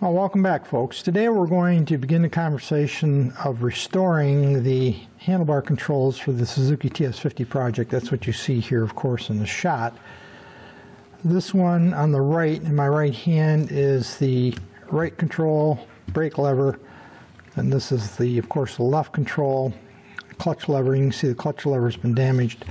Well, welcome back, folks. Today we're going to begin the conversation of restoring the handlebar controls for the Suzuki TS50 project. That's what you see here, of course, in the shot. This one on the right, in my right hand, is the right control brake lever, and this is the, of course, the left control clutch lever. You can see the clutch lever has been damaged.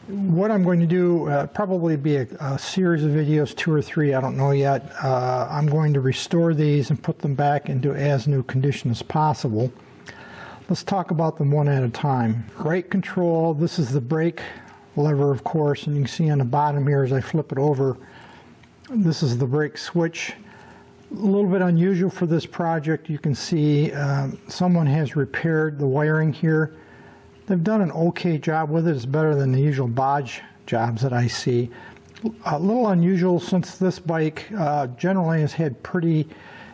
What I'm going to do, probably be a series of videos, 2 or 3, I don't know yet. I'm going to restore these and put them back into as new condition as possible. Let's talk about them one at a time. Right control, this is the brake lever, of course, and you can see on the bottom here as I flip it over, this is the brake switch. A little bit unusual for this project. You can see someone has repaired the wiring here. They've done an okay job with it. It's better than the usual bodge jobs that I see. A little unusual since this bike generally has had pretty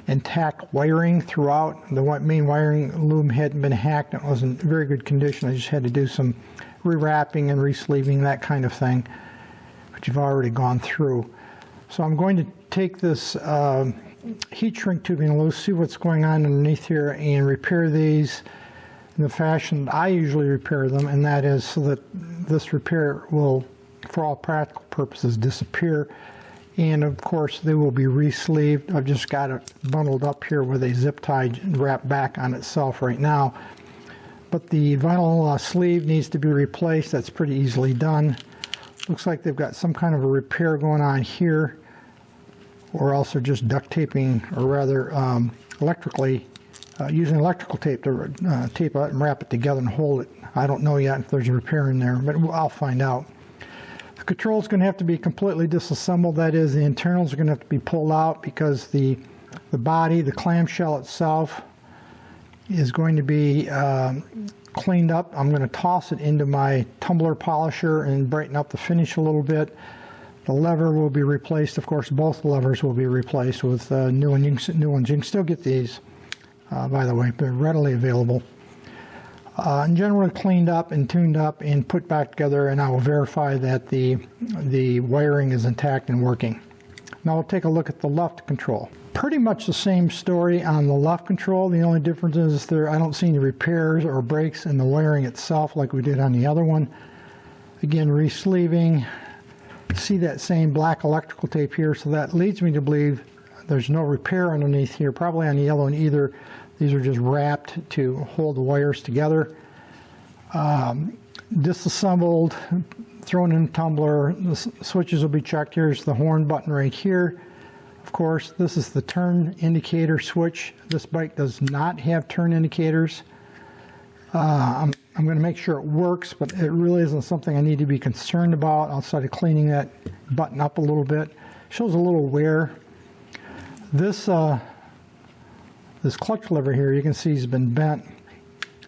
intact wiring throughout. The main wiring loom hadn't been hacked. It was in very good condition. I just had to do some rewrapping and resleeving, that kind of thing, which you've already gone through. So I'm going to take this heat shrink tubing loose, see what's going on underneath here, and repair these in the fashion that I usually repair them, and that is so that this repair will, for all practical purposes, disappear. And of course they will be re-sleeved. I've just got it bundled up here with a zip tie wrapped back on itself right now. But the vinyl sleeve needs to be replaced. That's pretty easily done. Looks like they've got some kind of a repair going on here, or else they're just duct taping, or rather electrically using electrical tape to tape it and wrap it together and hold it. I don't know yet if there's a repair in there, but I'll find out. The control is going to have to be completely disassembled. That is, the internals are going to have to be pulled out because the body, the clamshell itself, is going to be cleaned up. I'm going to toss it into my tumbler polisher and brighten up the finish a little bit. The lever will be replaced. Of course, both levers will be replaced with new ones. You can still get these, by the way, they're readily available. And generally cleaned up and tuned up and put back together, and I will verify that the wiring is intact and working. Now we'll take a look at the left control. Pretty much the same story on the left control. The only difference is I don't see any repairs or breaks in the wiring itself like we did on the other one. Again, re-sleeving. See that same black electrical tape here, so that leads me to believe there's no repair underneath here, probably on the yellow, and either these are just wrapped to hold the wires together. Disassembled, thrown in a tumbler. The switches will be checked. Here's the horn button right here. Of course, this is the turn indicator switch. This bike does not have turn indicators. I'm going to make sure it works, but it really isn't something I need to be concerned about outside of cleaning that button up a little bit. Shows a little wear. This clutch lever here, you can see has been bent.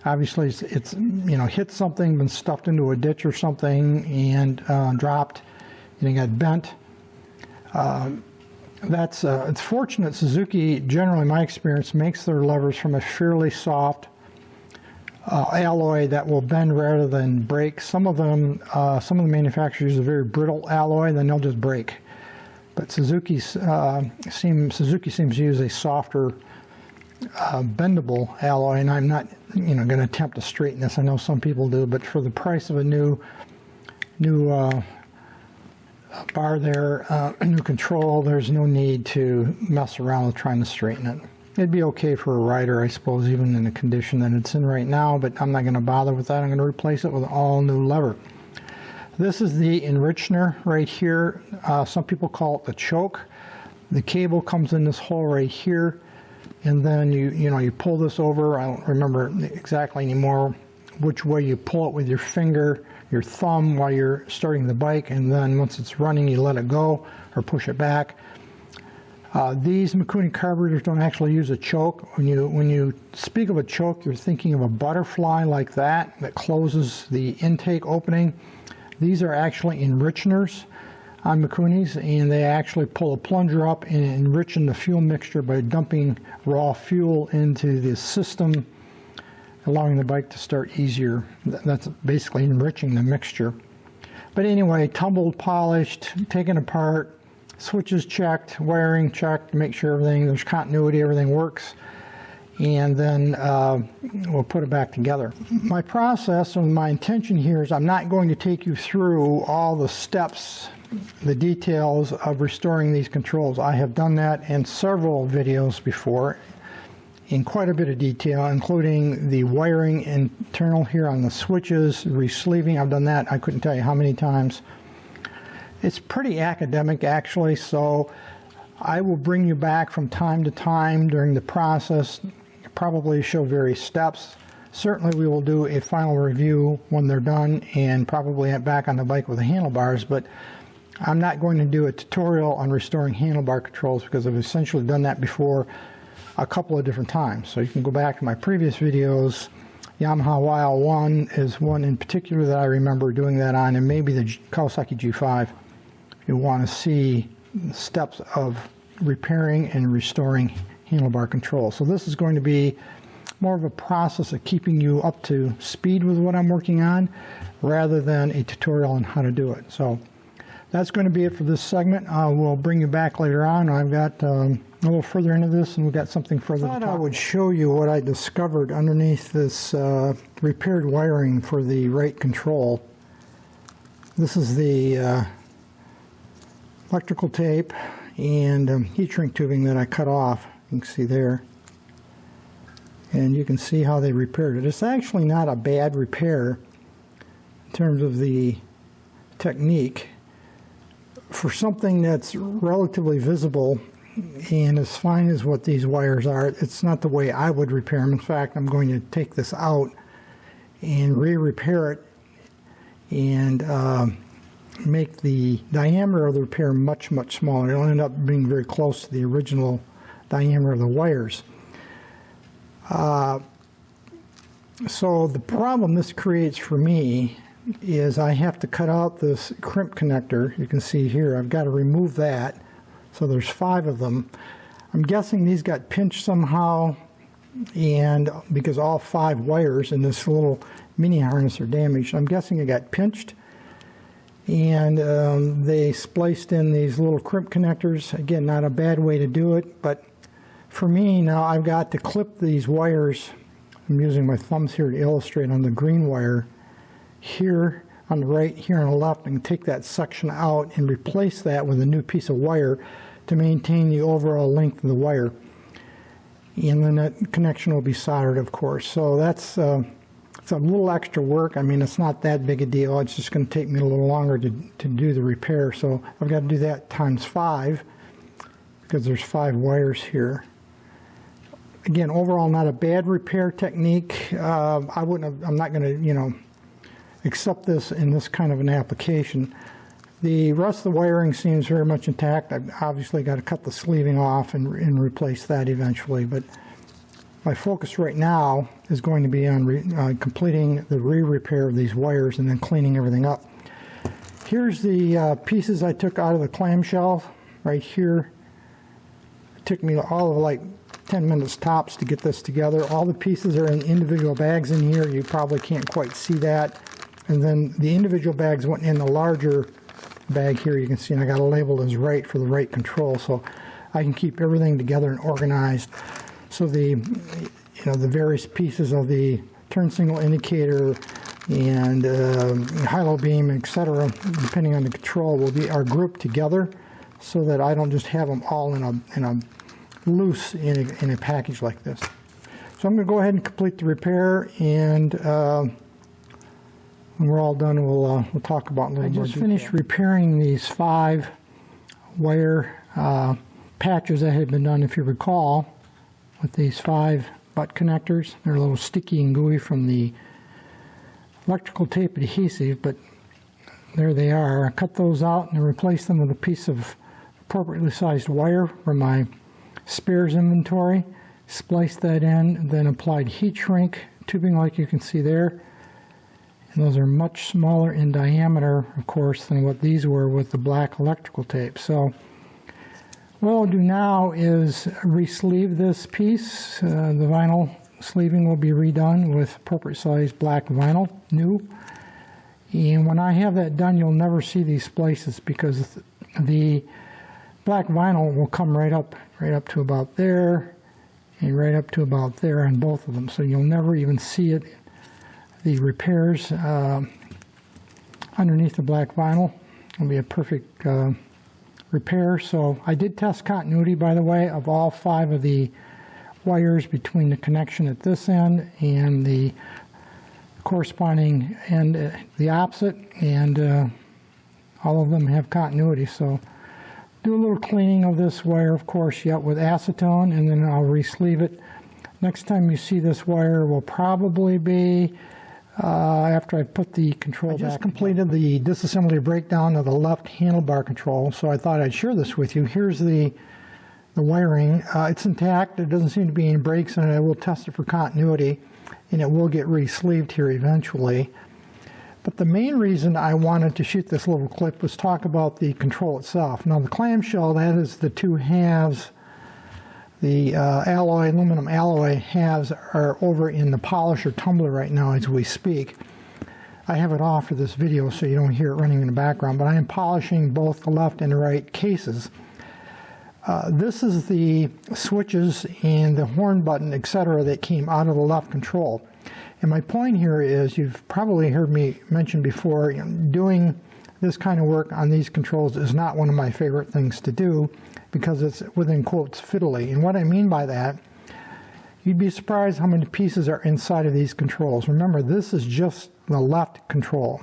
Obviously, it's hit something, been stuffed into a ditch or something, and dropped, and it got bent. It's fortunate Suzuki, generally in my experience, makes their levers from a fairly soft alloy that will bend rather than break. Some of the manufacturers use a very brittle alloy, then they'll just break. But Suzuki seems to use a softer, bendable alloy, and I'm not, going to attempt to straighten this. I know some people do, but for the price of a new bar there, new control, there's no need to mess around with trying to straighten it. It'd be okay for a rider, I suppose, even in the condition that it's in right now, but I'm not going to bother with that. I'm going to replace it with an all-new lever. This is the enrichener right here. Some people call it the choke. The cable comes in this hole right here, and then you pull this over. I don't remember exactly anymore which way you pull it with your finger, your thumb while you're starting the bike, and then once it's running you let it go or push it back. These Mikuni carburetors don't actually use a choke. When you speak of a choke, you're thinking of a butterfly like that closes the intake opening. These are actually enricheners on Mikunis, and they actually pull a plunger up and enrichen the fuel mixture by dumping raw fuel into the system, allowing the bike to start easier. That's basically enriching the mixture. But anyway, tumbled, polished, taken apart, switches checked, wiring checked, make sure everything, there's continuity, everything works, and then we'll put it back together. My process and my intention here is I'm not going to take you through all the steps, the details of restoring these controls. I have done that in several videos before in quite a bit of detail, including the wiring internal here on the switches, resleeving. I've done that, I couldn't tell you how many times. It's pretty academic actually, so I will bring you back from time to time during the process, probably show various steps. Certainly we will do a final review when they're done and probably back on the bike with the handlebars, but I'm not going to do a tutorial on restoring handlebar controls because I've essentially done that before a couple of different times. So you can go back to my previous videos. Yamaha YL1 is one in particular that I remember doing that on, and maybe the Kawasaki G5 if you want to see the steps of repairing and restoring handlebar control. So this is going to be more of a process of keeping you up to speed with what I'm working on rather than a tutorial on how to do it. So that's going to be it for this segment. We'll bring you back later on. I've got a little further into this, and we've got something further to talk about. I would show you what I discovered underneath this repaired wiring for the right control. This is the electrical tape and heat shrink tubing that I cut off. You can see there. And you can see how they repaired it. It's actually not a bad repair in terms of the technique. For something that's relatively visible and as fine as what these wires are, it's not the way I would repair them. In fact, I'm going to take this out and re-repair it and make the diameter of the repair much, much smaller. It'll end up being very close to the original diameter of the wires. So the problem this creates for me is I have to cut out this crimp connector. You can see here I've got to remove that. So there's 5 of them. I'm guessing these got pinched somehow, and because all 5 wires in this little mini harness are damaged, I'm guessing it got pinched, and they spliced in these little crimp connectors. Again, not a bad way to do it, but for me now I've got to clip these wires. I'm using my thumbs here to illustrate on the green wire here on the right, here on the left, and take that section out and replace that with a new piece of wire to maintain the overall length of the wire. And then that connection will be soldered, of course. So that's it's a little extra work. I mean, it's not that big a deal. It's just going to take me a little longer to do the repair. So I've got to do that times 5 because there's 5 wires here. Again, overall, not a bad repair technique. I'm not going to, accept this in this kind of an application. The rest of the wiring seems very much intact. I've obviously got to cut the sleeving off and replace that eventually, but my focus right now is going to be on completing the re-repair of these wires and then cleaning everything up. Here's the pieces I took out of the clamshell right here. It took me all of like 10 minutes tops to get this together. All the pieces are in individual bags in here. You probably can't quite see that. And then the individual bags went in the larger bag here. You can see, and I got it labeled as right for the right control, so I can keep everything together and organized. So the various pieces of the turn signal indicator and high-low beam, etc., depending on the control, are grouped together so that I don't just have them all in a loose in a package like this. So I'm going to go ahead and complete the repair, and when we're all done, we'll talk about a little more. I just finished repairing these 5 wire patches that had been done, if you recall, with these 5 butt connectors. They're a little sticky and gooey from the electrical tape adhesive, but there they are. I cut those out and replaced them with a piece of appropriately sized wire from my spares inventory. Spliced that in, then applied heat shrink tubing like you can see there. And those are much smaller in diameter, of course, than what these were with the black electrical tape. So what I'll do now is re-sleeve this piece. The vinyl sleeving will be redone with appropriate sized black vinyl, new. And when I have that done, you'll never see these splices because the black vinyl will come right up to about there, and right up to about there on both of them. So you'll never even see it, the repairs underneath the black vinyl. It'll be a perfect repair. So I did test continuity, by the way, of all 5 of the wires between the connection at this end and the corresponding end, the opposite, and all of them have continuity. So do a little cleaning of this wire, of course, yet with acetone, and then I'll re-sleeve it. Next time you see this wire will probably be after I put the control back. I just completed the disassembly breakdown of the left handlebar control, so I thought I'd share this with you. Here's the wiring. It's intact. There doesn't seem to be any breaks in it. I will test it for continuity, and it will get re-sleeved here eventually. But the main reason I wanted to shoot this little clip was talk about the control itself. Now the clamshell, that is the 2 halves, the aluminum alloy halves are over in the polisher tumbler right now as we speak. I have it off for this video so you don't hear it running in the background, but I am polishing both the left and the right cases. This is the switches and the horn button, etc., that came out of the left control. And my point here is, you've probably heard me mention before, doing this kind of work on these controls is not one of my favorite things to do because it's, within quotes, fiddly. And what I mean by that, you'd be surprised how many pieces are inside of these controls. Remember, this is just the left control.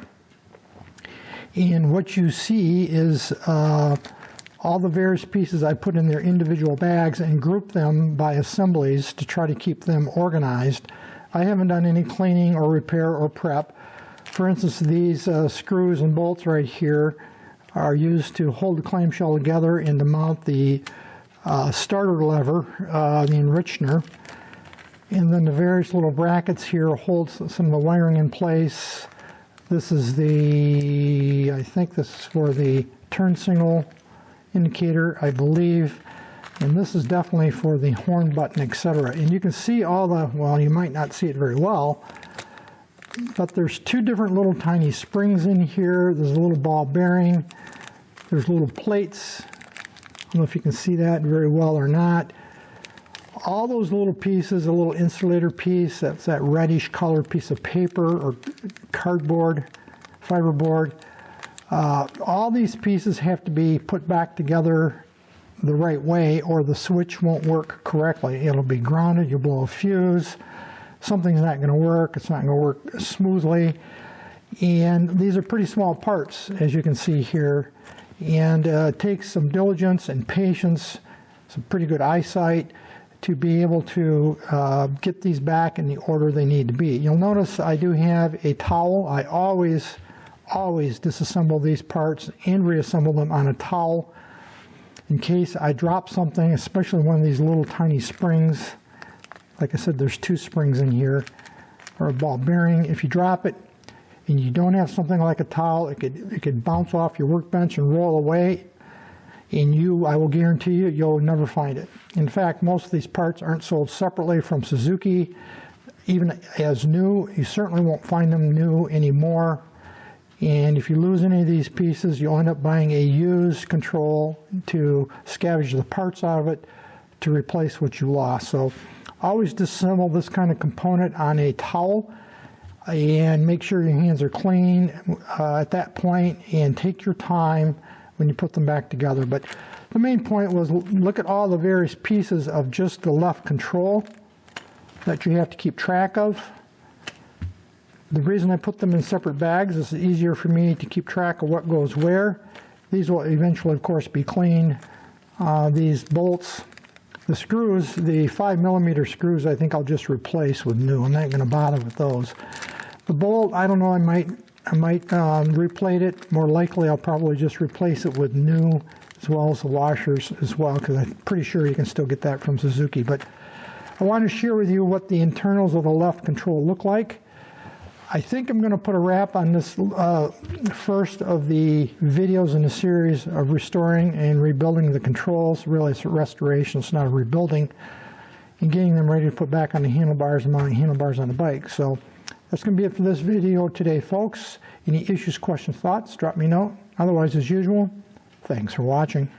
And what you see is all the various pieces I put in their individual bags and group them by assemblies to try to keep them organized. I haven't done any cleaning or repair or prep. For instance, these screws and bolts right here are used to hold the clamshell together and to mount the starter lever, the enrichener. And then the various little brackets here hold some of the wiring in place. This is the, I think this is for the turn signal indicator, I believe. And this is definitely for the horn button, etc. And you can see all the, well, you might not see it very well, but there's 2 different little tiny springs in here. There's a little ball bearing. There's little plates. I don't know if you can see that very well or not. All those little pieces, a little insulator piece, that's that reddish colored piece of paper or cardboard, fiberboard. All these pieces have to be put back together the right way or the switch won't work correctly. It'll be grounded, you'll blow a fuse, something's not going to work, it's not going to work smoothly. And these are pretty small parts, as you can see here, and it takes some diligence and patience, some pretty good eyesight to be able to get these back in the order they need to be. You'll notice I do have a towel. I always disassemble these parts and reassemble them on a towel in case I drop something, especially one of these little tiny springs. Like I said, there's 2 springs in here, or a ball bearing. If you drop it and you don't have something like a towel, it could bounce off your workbench and roll away, and I will guarantee you, you'll never find it. In fact, most of these parts aren't sold separately from Suzuki. Even as new, you certainly won't find them new anymore. And if you lose any of these pieces, you'll end up buying a used control to scavenge the parts out of it to replace what you lost. So always disassemble this kind of component on a towel and make sure your hands are clean at that point, and take your time when you put them back together. But the main point was, look at all the various pieces of just the left control that you have to keep track of. The reason I put them in separate bags is it's easier for me to keep track of what goes where. These will eventually, of course, be cleaned. These bolts, the screws, the 5mm screws, I think I'll just replace with new. I'm not going to bother with those. The bolt, I don't know, I might replate it. More likely, I'll probably just replace it with new, as well as the washers as well, because I'm pretty sure you can still get that from Suzuki. But I want to share with you what the internals of the left control look like. I think I'm going to put a wrap on this first of the videos in the series of restoring and rebuilding the controls. Really, it's a restoration, it's not a rebuilding, and getting them ready to put back on the handlebars and mounting handlebars on the bike. So that's going to be it for this video today, folks. Any issues, questions, thoughts, drop me a note. Otherwise, as usual, thanks for watching.